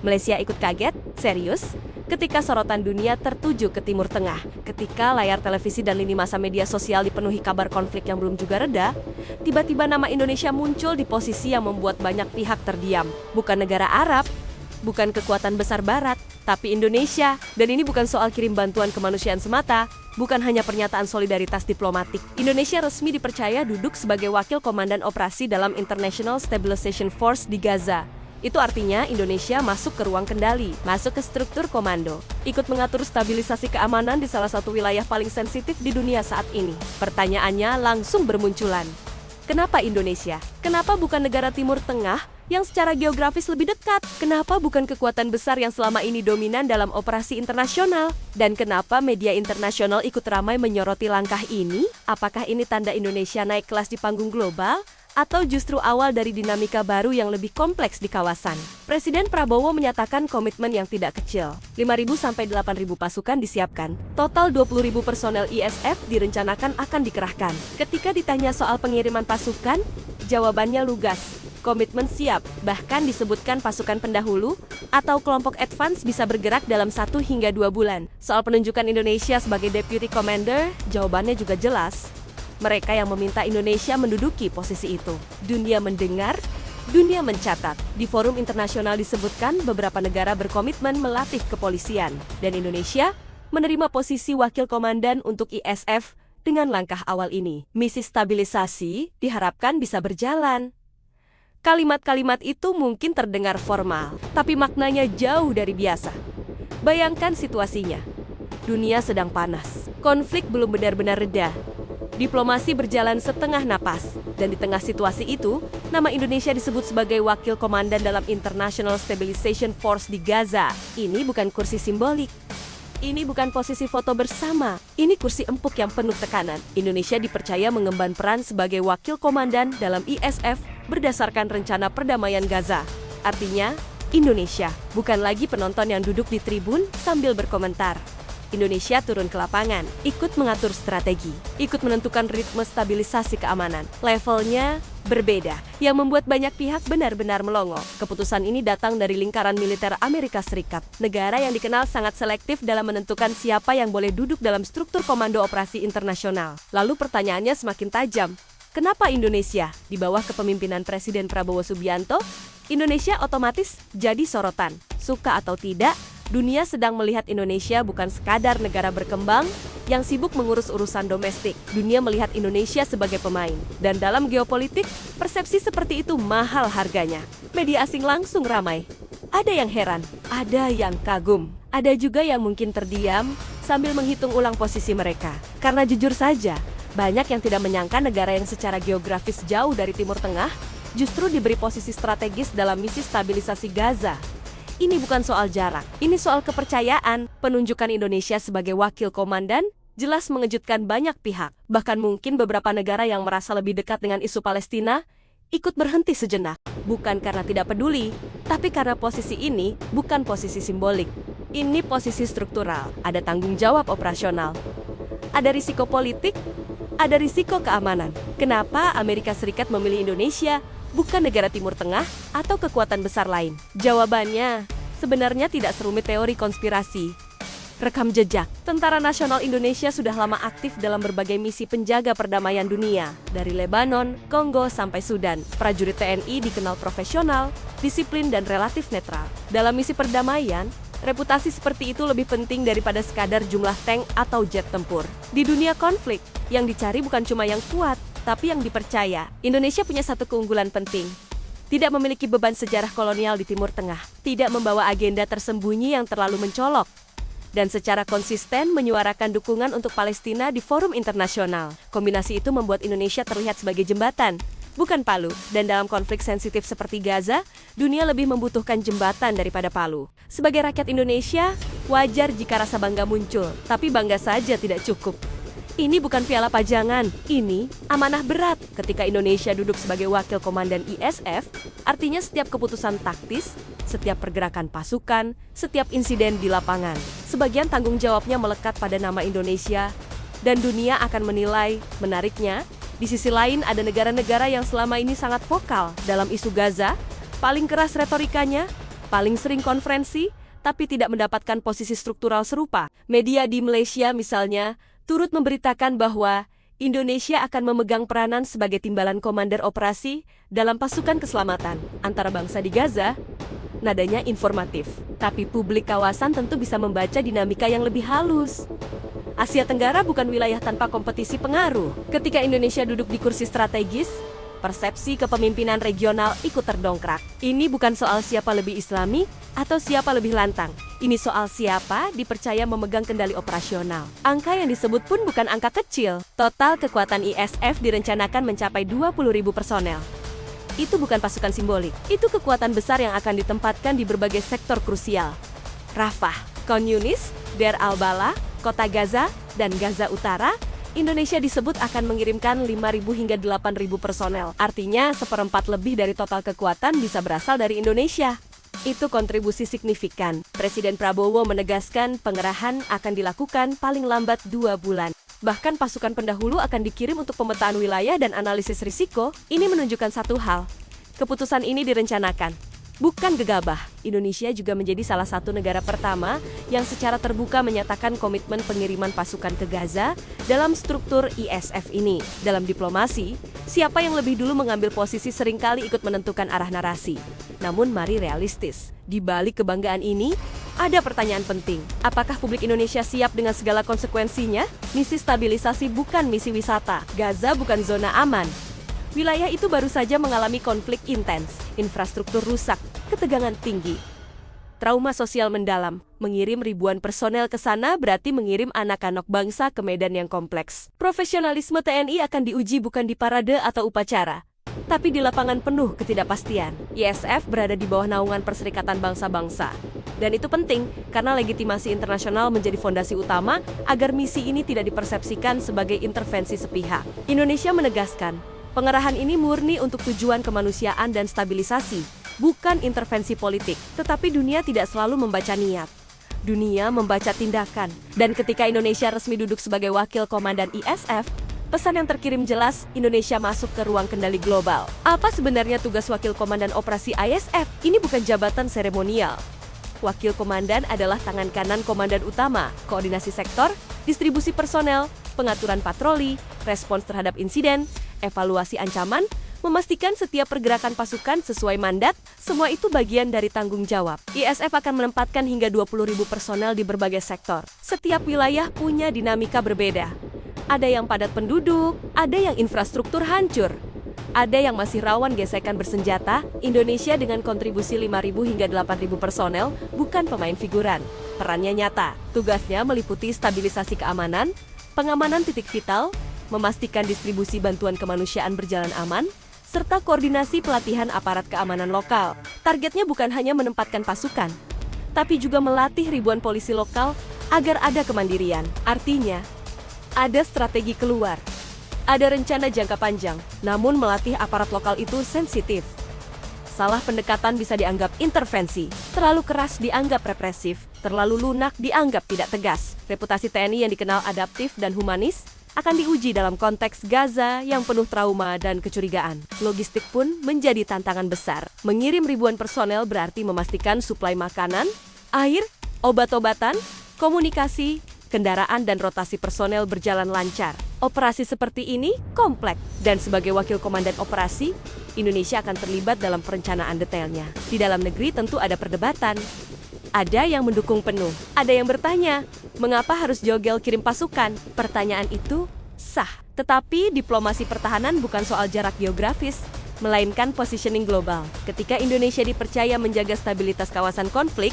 Malaysia ikut kaget, serius? Ketika sorotan dunia tertuju ke Timur Tengah, ketika layar televisi dan lini masa media sosial dipenuhi kabar konflik yang belum juga reda, tiba-tiba nama Indonesia muncul di posisi yang membuat banyak pihak terdiam. Bukan negara Arab, bukan kekuatan besar Barat, tapi Indonesia. Dan ini bukan soal kirim bantuan kemanusiaan semata, bukan hanya pernyataan solidaritas diplomatik. Indonesia resmi dipercaya duduk sebagai wakil komandan operasi dalam International Stabilization Force di Gaza. Itu artinya Indonesia masuk ke ruang kendali, masuk ke struktur komando, ikut mengatur stabilisasi keamanan di salah satu wilayah paling sensitif di dunia saat ini. Pertanyaannya langsung bermunculan. Kenapa Indonesia? Kenapa bukan negara Timur Tengah yang secara geografis lebih dekat? Kenapa bukan kekuatan besar yang selama ini dominan dalam operasi internasional? Dan kenapa media internasional ikut ramai menyoroti langkah ini? Apakah ini tanda Indonesia naik kelas di panggung global? Atau justru awal dari dinamika baru yang lebih kompleks di kawasan? Presiden Prabowo menyatakan komitmen yang tidak kecil. 5.000 sampai 8.000 pasukan disiapkan. Total 20.000 personel ISF direncanakan akan dikerahkan. Ketika ditanya soal pengiriman pasukan, jawabannya lugas. Komitmen siap, bahkan disebutkan pasukan pendahulu atau kelompok advance bisa bergerak dalam 1 hingga 2 bulan. Soal penunjukan Indonesia sebagai Deputy Commander, jawabannya juga jelas. Mereka yang meminta Indonesia menduduki posisi itu. Dunia mendengar, dunia mencatat. Di forum internasional disebutkan beberapa negara berkomitmen melatih kepolisian. Dan Indonesia menerima posisi wakil komandan untuk ISF dengan langkah awal ini. Misi stabilisasi diharapkan bisa berjalan. Kalimat-kalimat itu mungkin terdengar formal, tapi maknanya jauh dari biasa. Bayangkan situasinya. Dunia sedang panas. Konflik belum benar-benar reda. Diplomasi berjalan setengah napas, dan di tengah situasi itu, nama Indonesia disebut sebagai wakil komandan dalam International Stabilization Force di Gaza. Ini bukan kursi simbolik. Ini bukan posisi foto bersama. Ini kursi empuk yang penuh tekanan. Indonesia dipercaya mengemban peran sebagai wakil komandan dalam ISF berdasarkan rencana perdamaian Gaza. Artinya, Indonesia bukan lagi penonton yang duduk di tribun sambil berkomentar. Indonesia turun ke lapangan, ikut mengatur strategi, ikut menentukan ritme stabilisasi keamanan. Levelnya berbeda, yang membuat banyak pihak benar-benar melongo. Keputusan ini datang dari lingkaran militer Amerika Serikat, negara yang dikenal sangat selektif dalam menentukan siapa yang boleh duduk dalam struktur komando operasi internasional. Lalu pertanyaannya semakin tajam. Kenapa Indonesia? Di bawah kepemimpinan Presiden Prabowo Subianto, Indonesia otomatis jadi sorotan. Suka atau tidak, dunia sedang melihat Indonesia bukan sekadar negara berkembang yang sibuk mengurus urusan domestik. Dunia melihat Indonesia sebagai pemain. Dan dalam geopolitik, persepsi seperti itu mahal harganya. Media asing langsung ramai. Ada yang heran, ada yang kagum. Ada juga yang mungkin terdiam sambil menghitung ulang posisi mereka. Karena jujur saja, banyak yang tidak menyangka negara yang secara geografis jauh dari Timur Tengah justru diberi posisi strategis dalam misi stabilisasi Gaza. Ini bukan soal jarak, ini soal kepercayaan. Penunjukan Indonesia sebagai wakil komandan jelas mengejutkan banyak pihak. Bahkan mungkin beberapa negara yang merasa lebih dekat dengan isu Palestina ikut berhenti sejenak. Bukan karena tidak peduli, tapi karena posisi ini bukan posisi simbolik. Ini posisi struktural, ada tanggung jawab operasional, ada risiko politik, ada risiko keamanan. Kenapa Amerika Serikat memilih Indonesia? Bukan negara Timur Tengah atau kekuatan besar lain? Jawabannya sebenarnya tidak serumit teori konspirasi. Rekam jejak, Tentara Nasional Indonesia sudah lama aktif dalam berbagai misi penjaga perdamaian dunia. Dari Lebanon, Kongo, sampai Sudan, prajurit TNI dikenal profesional, disiplin, dan relatif netral. Dalam misi perdamaian, reputasi seperti itu lebih penting daripada sekadar jumlah tank atau jet tempur. Di dunia konflik, yang dicari bukan cuma yang kuat, tapi yang dipercaya. Indonesia punya satu keunggulan penting. Tidak memiliki beban sejarah kolonial di Timur Tengah. Tidak membawa agenda tersembunyi yang terlalu mencolok. Dan secara konsisten menyuarakan dukungan untuk Palestina di forum internasional. Kombinasi itu membuat Indonesia terlihat sebagai jembatan, bukan palu. Dan dalam konflik sensitif seperti Gaza, dunia lebih membutuhkan jembatan daripada palu. Sebagai rakyat Indonesia, wajar jika rasa bangga muncul. Tapi bangga saja tidak cukup. Ini bukan piala pajangan, ini amanah berat. Ketika Indonesia duduk sebagai wakil komandan ISF, artinya setiap keputusan taktis, setiap pergerakan pasukan, setiap insiden di lapangan. Sebagian tanggung jawabnya melekat pada nama Indonesia, dan dunia akan menilai. Menariknya, di sisi lain ada negara-negara yang selama ini sangat vokal dalam isu Gaza, paling keras retorikanya, paling sering konferensi, tapi tidak mendapatkan posisi struktural serupa. Media di Malaysia misalnya, turut memberitakan bahwa Indonesia akan memegang peranan sebagai timbalan komander operasi dalam pasukan keselamatan antarabangsa di Gaza. Nadanya informatif, tapi publik kawasan tentu bisa membaca dinamika yang lebih halus. Asia Tenggara bukan wilayah tanpa kompetisi pengaruh. Ketika Indonesia duduk di kursi strategis, persepsi kepemimpinan regional ikut terdongkrak. Ini bukan soal siapa lebih Islami atau siapa lebih lantang. Ini soal siapa dipercaya memegang kendali operasional. Angka yang disebut pun bukan angka kecil. Total kekuatan ISF direncanakan mencapai 20.000 personel. Itu bukan pasukan simbolik. Itu kekuatan besar yang akan ditempatkan di berbagai sektor krusial. Rafah, Khan Yunis, Deir al-Balah, Kota Gaza, dan Gaza Utara, Indonesia disebut akan mengirimkan 5.000 hingga 8.000 personel. Artinya, seperempat lebih dari total kekuatan bisa berasal dari Indonesia. Itu kontribusi signifikan. Presiden Prabowo menegaskan pengerahan akan dilakukan paling lambat 2 bulan. Bahkan pasukan pendahulu akan dikirim untuk pemetaan wilayah dan analisis risiko. Ini menunjukkan satu hal. Keputusan ini direncanakan, bukan gegabah. Indonesia juga menjadi salah satu negara pertama yang secara terbuka menyatakan komitmen pengiriman pasukan ke Gaza dalam struktur ISF ini. Dalam diplomasi, siapa yang lebih dulu mengambil posisi seringkali ikut menentukan arah narasi. Namun mari realistis, di balik kebanggaan ini, ada pertanyaan penting. Apakah publik Indonesia siap dengan segala konsekuensinya? Misi stabilisasi bukan misi wisata. Gaza bukan zona aman. Wilayah itu baru saja mengalami konflik intens, infrastruktur rusak, ketegangan tinggi. Trauma sosial mendalam. Mengirim ribuan personel ke sana berarti mengirim anak-anak bangsa ke medan yang kompleks. Profesionalisme TNI akan diuji bukan di parade atau upacara, tapi di lapangan penuh ketidakpastian. ISF berada di bawah naungan Perserikatan Bangsa-Bangsa. Dan itu penting karena legitimasi internasional menjadi fondasi utama agar misi ini tidak dipersepsikan sebagai intervensi sepihak. Indonesia menegaskan, pengerahan ini murni untuk tujuan kemanusiaan dan stabilisasi, bukan intervensi politik. Tetapi dunia tidak selalu membaca niat. Dunia membaca tindakan. Dan ketika Indonesia resmi duduk sebagai wakil komandan ISF, pesan yang terkirim jelas, Indonesia masuk ke ruang kendali global. Apa sebenarnya tugas wakil komandan operasi ISF? Ini bukan jabatan seremonial. Wakil komandan adalah tangan kanan komandan utama, koordinasi sektor, distribusi personel, pengaturan patroli, respons terhadap insiden, evaluasi ancaman, memastikan setiap pergerakan pasukan sesuai mandat, semua itu bagian dari tanggung jawab. ISF akan menempatkan hingga 20.000 personel di berbagai sektor. Setiap wilayah punya dinamika berbeda. Ada yang padat penduduk, ada yang infrastruktur hancur. Ada yang masih rawan gesekan bersenjata. Indonesia dengan kontribusi 5.000 hingga 8.000 personel bukan pemain figuran. Perannya nyata. Tugasnya meliputi stabilisasi keamanan, pengamanan titik vital, memastikan distribusi bantuan kemanusiaan berjalan aman, serta koordinasi pelatihan aparat keamanan lokal. Targetnya bukan hanya menempatkan pasukan, tapi juga melatih ribuan polisi lokal agar ada kemandirian. Artinya, ada strategi keluar. Ada rencana jangka panjang, namun melatih aparat lokal itu sensitif. Salah pendekatan bisa dianggap intervensi, terlalu keras dianggap represif, terlalu lunak dianggap tidak tegas. Reputasi TNI yang dikenal adaptif dan humanis akan diuji dalam konteks Gaza yang penuh trauma dan kecurigaan. Logistik pun menjadi tantangan besar. Mengirim ribuan personel berarti memastikan suplai makanan, air, obat-obatan, komunikasi, kendaraan dan rotasi personel berjalan lancar. Operasi seperti ini kompleks, dan sebagai wakil komandan operasi, Indonesia akan terlibat dalam perencanaan detailnya. Di dalam negeri tentu ada perdebatan. Ada yang mendukung penuh, ada yang bertanya, mengapa harus jogel kirim pasukan? Pertanyaan itu sah. Tetapi diplomasi pertahanan bukan soal jarak geografis, melainkan positioning global. Ketika Indonesia dipercaya menjaga stabilitas kawasan konflik,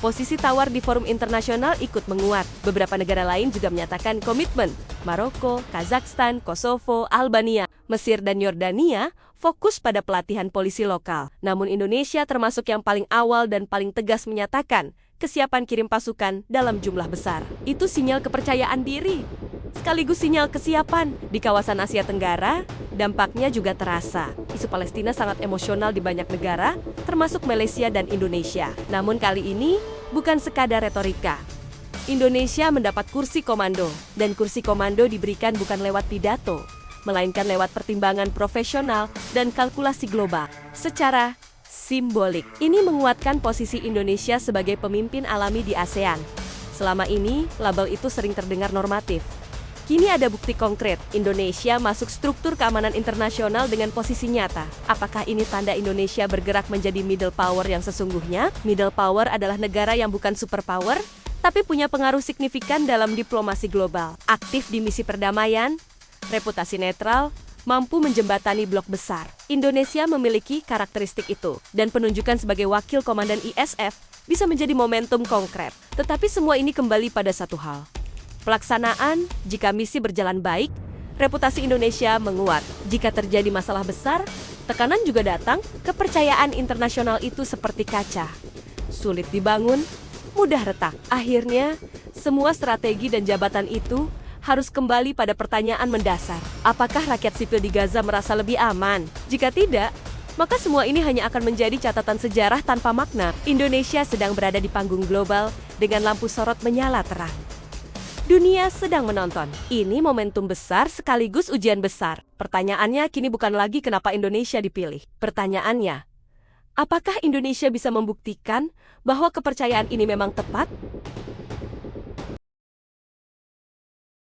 posisi tawar di forum internasional ikut menguat. Beberapa negara lain juga menyatakan komitmen. Maroko, Kazakhstan, Kosovo, Albania, Mesir, dan Yordania fokus pada pelatihan polisi lokal. Namun Indonesia termasuk yang paling awal dan paling tegas menyatakan kesiapan kirim pasukan dalam jumlah besar. Itu sinyal kepercayaan diri, sekaligus sinyal kesiapan. Di kawasan Asia Tenggara, dampaknya juga terasa. Isu Palestina sangat emosional di banyak negara, termasuk Malaysia dan Indonesia. Namun kali ini, bukan sekadar retorika. Indonesia mendapat kursi komando, dan kursi komando diberikan bukan lewat pidato, melainkan lewat pertimbangan profesional dan kalkulasi global. Secara Simbolik. Ini menguatkan posisi Indonesia sebagai pemimpin alami di ASEAN. Selama ini, label itu sering terdengar normatif. Kini ada bukti konkret, Indonesia masuk struktur keamanan internasional dengan posisi nyata. Apakah ini tanda Indonesia bergerak menjadi middle power yang sesungguhnya? Middle power adalah negara yang bukan superpower, tapi punya pengaruh signifikan dalam diplomasi global. Aktif di misi perdamaian, reputasi netral, mampu menjembatani blok besar. Indonesia memiliki karakteristik itu, dan penunjukan sebagai wakil komandan ISF bisa menjadi momentum konkret. Tetapi semua ini kembali pada satu hal. Pelaksanaan, jika misi berjalan baik, reputasi Indonesia menguat. Jika terjadi masalah besar, tekanan juga datang, kepercayaan internasional itu seperti kaca. Sulit dibangun, mudah retak. Akhirnya, semua strategi dan jabatan itu harus kembali pada pertanyaan mendasar. Apakah rakyat sipil di Gaza merasa lebih aman? Jika tidak, maka semua ini hanya akan menjadi catatan sejarah tanpa makna. Indonesia sedang berada di panggung global dengan lampu sorot menyala terang. Dunia sedang menonton. Ini momentum besar sekaligus ujian besar. Pertanyaannya kini bukan lagi kenapa Indonesia dipilih. Pertanyaannya, apakah Indonesia bisa membuktikan bahwa kepercayaan ini memang tepat?